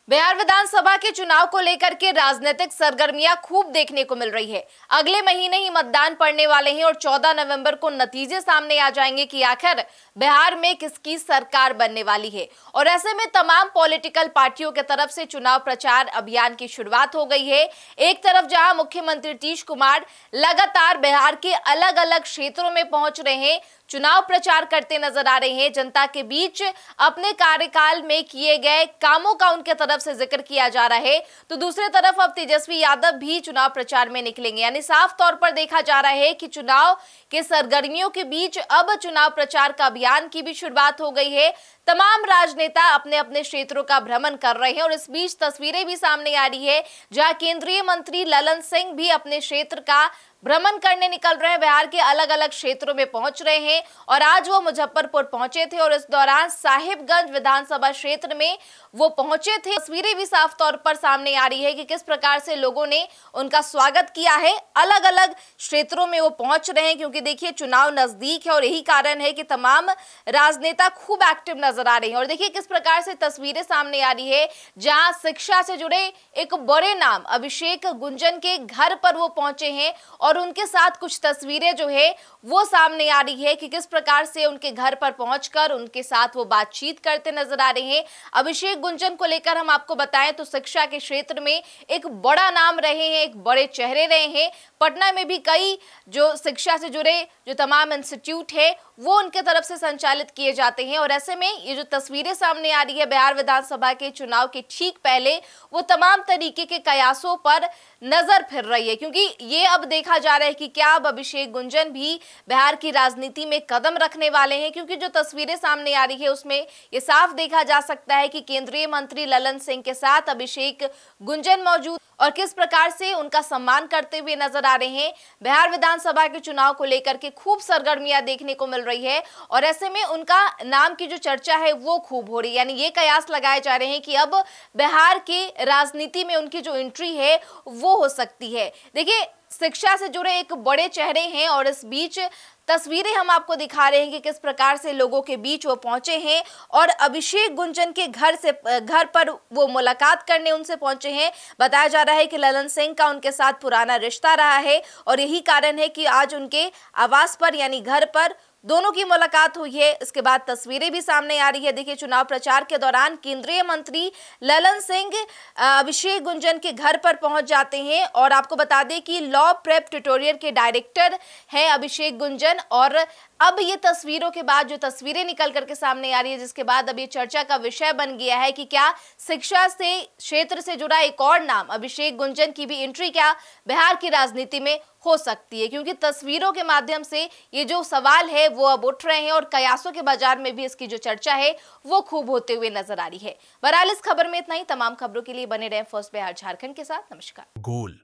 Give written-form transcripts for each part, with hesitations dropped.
बिहार विधानसभा के चुनाव को लेकर के राजनीतिक सरगर्मियां खूब देखने को मिल रही है। अगले महीने ही मतदान पड़ने वाले हैं और 14 नवंबर को नतीजे सामने आ जाएंगे कि आखिर बिहार में किसकी सरकार बनने वाली है। और ऐसे में तमाम पॉलिटिकल पार्टियों की तरफ से चुनाव प्रचार अभियान की शुरुआत हो गई है। एक तरफ जहां मुख्यमंत्री नीतीश कुमार लगातार बिहार के अलग अलग क्षेत्रों में पहुंच रहे हैं, चुनाव प्रचार करते नजर आ रहे हैं, जनता के बीच अपने कार्यकाल में किए गए कामों का उनके तरफ से जिक्र किया जा रहा है, तो दूसरी तरफ अब तेजस्वी यादव भी चुनाव प्रचार में निकलेंगे। यानी साफ तौर पर देखा जा रहा है कि चुनाव के सरगर्मियों के बीच अब चुनाव प्रचार का अभियान की भी शुरुआत हो गई है। तमाम राजनेता अपने अपने क्षेत्रों का भ्रमण कर रहे हैं और इस बीच तस्वीरें भी सामने आ रही है जहां केंद्रीय मंत्री ललन सिंह भी अपने क्षेत्र का भ्रमण करने निकल रहे हैं, बिहार के अलग अलग क्षेत्रों में पहुंच रहे हैं। और आज वो मुजफ्फरपुर पहुंचे थे और इस दौरान साहिबगंज विधानसभा क्षेत्र में वो पहुंचे थे। तस्वीरें भी साफ तौर पर सामने आ रही है कि किस प्रकार से लोगों ने उनका स्वागत किया है। अलग अलग क्षेत्रों में वो पहुंच रहे हैं क्योंकि देखिए चुनाव नजदीक है और यही कारण है कि तमाम राजनेता खूब एक्टिव नजर आ रहे हैं। और देखिए किस प्रकार से तस्वीरें सामने आ रही है जहां शिक्षा से जुड़े एक बड़े नाम अभिषेक गुंजन के घर पर वो पहुंचे हैं और उनके साथ कुछ तस्वीरें जो है वो सामने आ रही है कि किस प्रकार से उनके घर पर पहुंचकर उनके साथ वो बातचीत करते नजर आ रहे हैं। अभिषेक गुंजन को लेकर हम आपको बताएं तो शिक्षा के क्षेत्र में एक बड़ा नाम रहे हैं, एक बड़े चेहरे रहे हैं। पटना में भी कई जो शिक्षा से जुड़े जो तमाम इंस्टीट्यूट है वो उनके तरफ से संचालित किए जाते हैं। और ऐसे में ये जो तस्वीरें सामने आ रही है बिहार विधानसभा के चुनाव के ठीक पहले, वो तमाम तरीके के कयासों पर नजर फिर रही है क्योंकि ये अब देखा जा रहा है कि क्या अब अभिषेक गुंजन भी बिहार की राजनीति में कदम रखने वाले हैं। क्योंकि जो तस्वीरें सामने आ रही है उसमें ये साफ देखा जा सकता है कि केंद्रीय मंत्री ललन सिंह के साथ अभिषेक गुंजन मौजूद और किस प्रकार से उनका सम्मान करते हुए नजर आ रहे हैं। बिहार विधानसभा के चुनाव को लेकर के खूब सरगर्मियां देखने को मिल रही है और ऐसे में उनका नाम की जो चर्चा है वो खूब हो रही है। यानी ये कयास लगाए जा रहे हैं कि अब बिहार की राजनीति में उनकी जो एंट्री है वो हो सकती है। देखिए शिक्षा से जुड़े एक बड़े चेहरे हैं और इस बीच तस्वीरें हम आपको दिखा रहे हैं कि किस प्रकार से लोगों के बीच वो पहुंचे हैं और अभिषेक गुंजन के घर पर वो मुलाकात करने उनसे पहुंचे हैं। बताया जा रहा है कि ललन सिंह का उनके साथ पुराना रिश्ता रहा है और यही कारण है कि आज उनके आवास पर यानी घर पर दोनों की मुलाकात हुई है। इसके बाद तस्वीरें भी सामने आ रही है। देखिए चुनाव प्रचार के दौरान केंद्रीय मंत्री ललन सिंह अभिषेक गुंजन के घर पर पहुंच जाते हैं और आपको बता दें कि लॉ प्रेप ट्यूटोरियल के डायरेक्टर हैं अभिषेक गुंजन। और अब ये तस्वीरों के बाद जो तस्वीरें निकल करके सामने आ रही है जिसके बाद अब ये चर्चा का विषय बन गया है कि क्या शिक्षा से क्षेत्र से जुड़ा एक और नाम अभिषेक गुंजन की भी एंट्री क्या बिहार की राजनीति में हो सकती है। क्योंकि तस्वीरों के माध्यम से ये जो सवाल है वो अब उठ रहे हैं और कयासों के बाजार में भी इसकी जो चर्चा है वो खूब होते हुए नजर आ रही है। बहरहाल इस खबर में इतना ही। तमाम खबरों के लिए बने रहें फर्स्ट बिहार झारखंड के साथ। नमस्कार। गोल,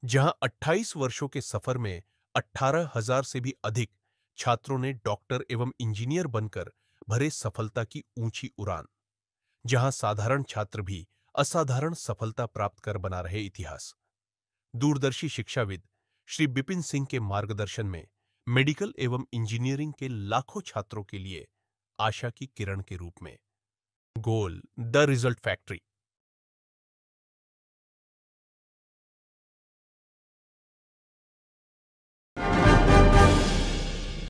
जहां 28 वर्षों के सफर में 18,000 से भी अधिक छात्रों ने डॉक्टर एवं इंजीनियर बनकर भरे सफलता की ऊंची उड़ान, जहां साधारण छात्र भी असाधारण सफलता प्राप्त कर बना रहे इतिहास। दूरदर्शी शिक्षाविद श्री बिपिन सिंह के मार्गदर्शन में मेडिकल एवं इंजीनियरिंग के लाखों छात्रों के लिए आशा की किरण के रूप में गोल द रिजल्ट फैक्ट्री